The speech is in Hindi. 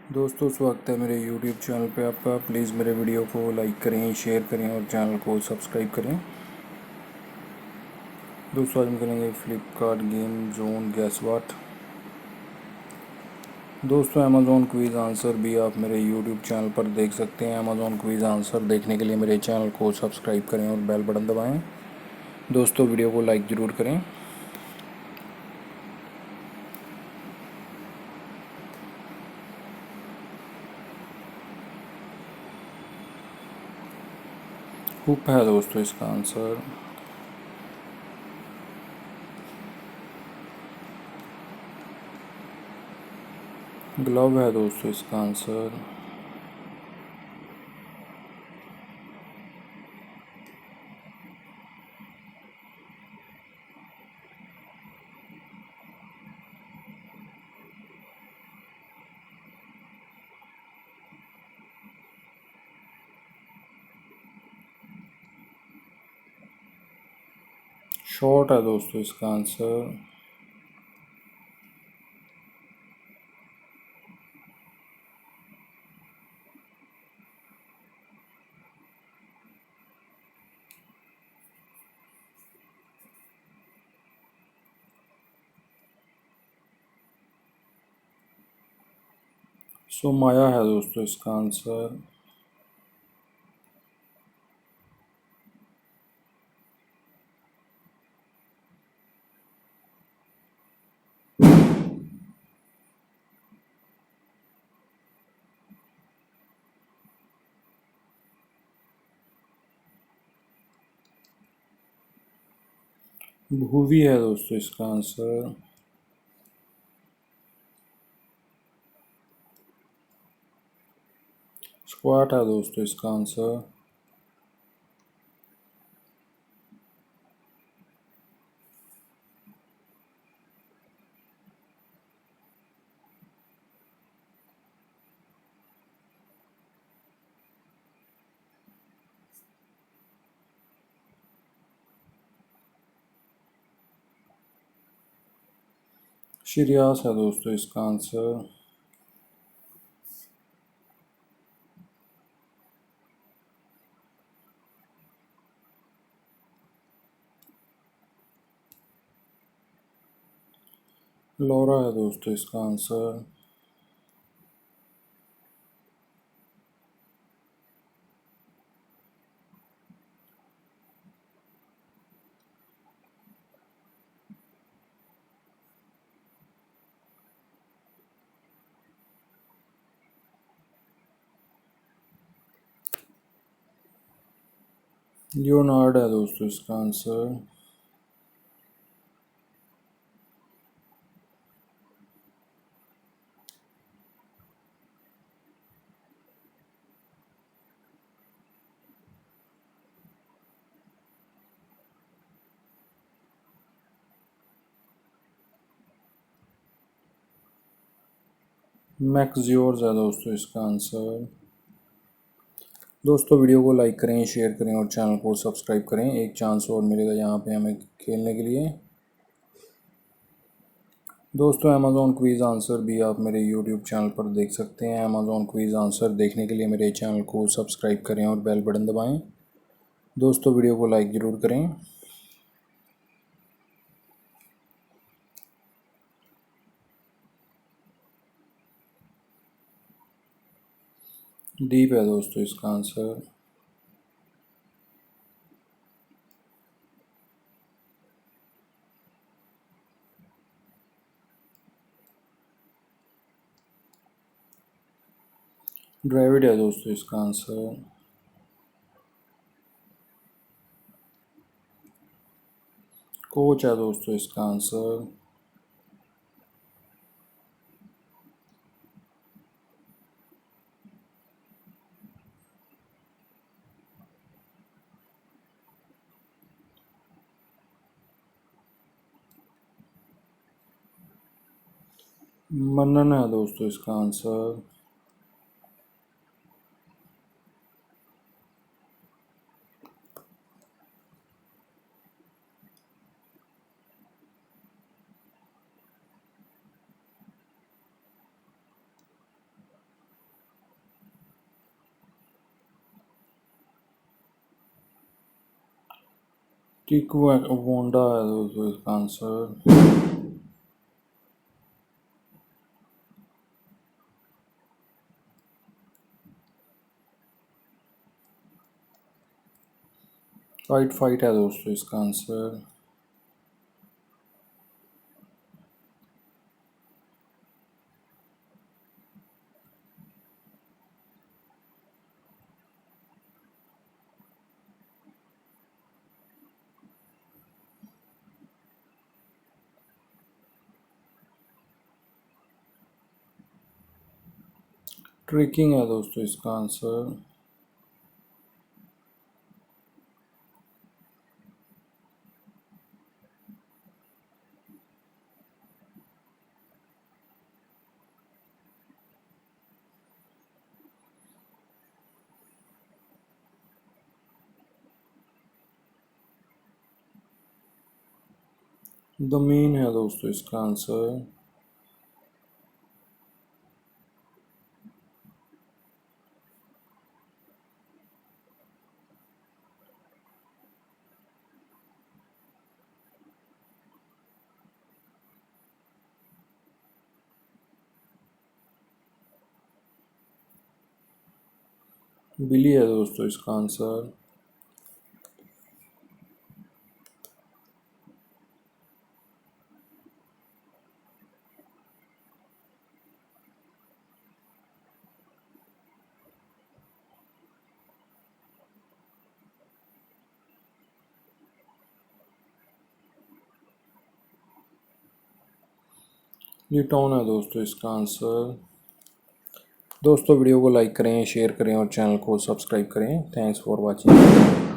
दोस्तों स्वागत है मेरे YouTube चैनल पे आपका। प्लीज़ मेरे वीडियो को लाइक करें, शेयर करें और चैनल को सब्सक्राइब करें। दोस्तों आज हम खेलेंगे Flipkart game zone gas what. दोस्तों अमेज़ॉन क्विज़ आंसर भी आप मेरे YouTube चैनल पर देख सकते हैं। अमेज़ॉन क्विज़ आंसर देखने के लिए मेरे चैनल को सब्सक्राइब करें और बेल बटन दबाएँ। दोस्तों वीडियो को लाइक ज़रूर करें। हुप है दोस्तों इसका आंसर। ग्लव है दोस्तों इसका आंसर। शॉर्ट है दोस्तों इसका आंसर। सो माया है दोस्तों इसका आंसर। भूवी है दोस्तों इसका आंसर। स्क्वाट है दोस्तों इसका आंसर। शिरियास है दोस्तों इसका आंसर। लोरा है दोस्तों इसका आंसर। लियोनार्ड है दोस्तों इसका आंसर। मैक्सियोर्स है दोस्तों इसका आंसर। दोस्तों वीडियो को लाइक करें, शेयर करें और चैनल को सब्सक्राइब करें। एक चांस और मिलेगा यहाँ पे हमें खेलने के लिए। दोस्तों अमेज़ॉन क्विज़ आंसर भी आप मेरे YouTube चैनल पर देख सकते हैं। अमेज़ॉन क्विज़ आंसर देखने के लिए मेरे चैनल को सब्सक्राइब करें और बेल बटन दबाएं। दोस्तों वीडियो को लाइक ज़रूर करें। डीप है दोस्तों इसका आंसर। ड्रेविड है दोस्तों इसका आंसर। कोच है दोस्तों इसका आंसर। मनन है दोस्तों इसका आंसर। टिक वोंडा है दोस्तों इसका आंसर। फाइट फाइट है दोस्तों इसका आंसर। ट्रिकिंग है दोस्तों इसका आंसर। ज़मीन है दोस्तों इसका आंसर। बिल्ली है दोस्तों इसका आंसर। लिटॉन है दोस्तों इसका आंसर। दोस्तों वीडियो को लाइक करें, शेयर करें और चैनल को सब्सक्राइब करें। Thanks for watching.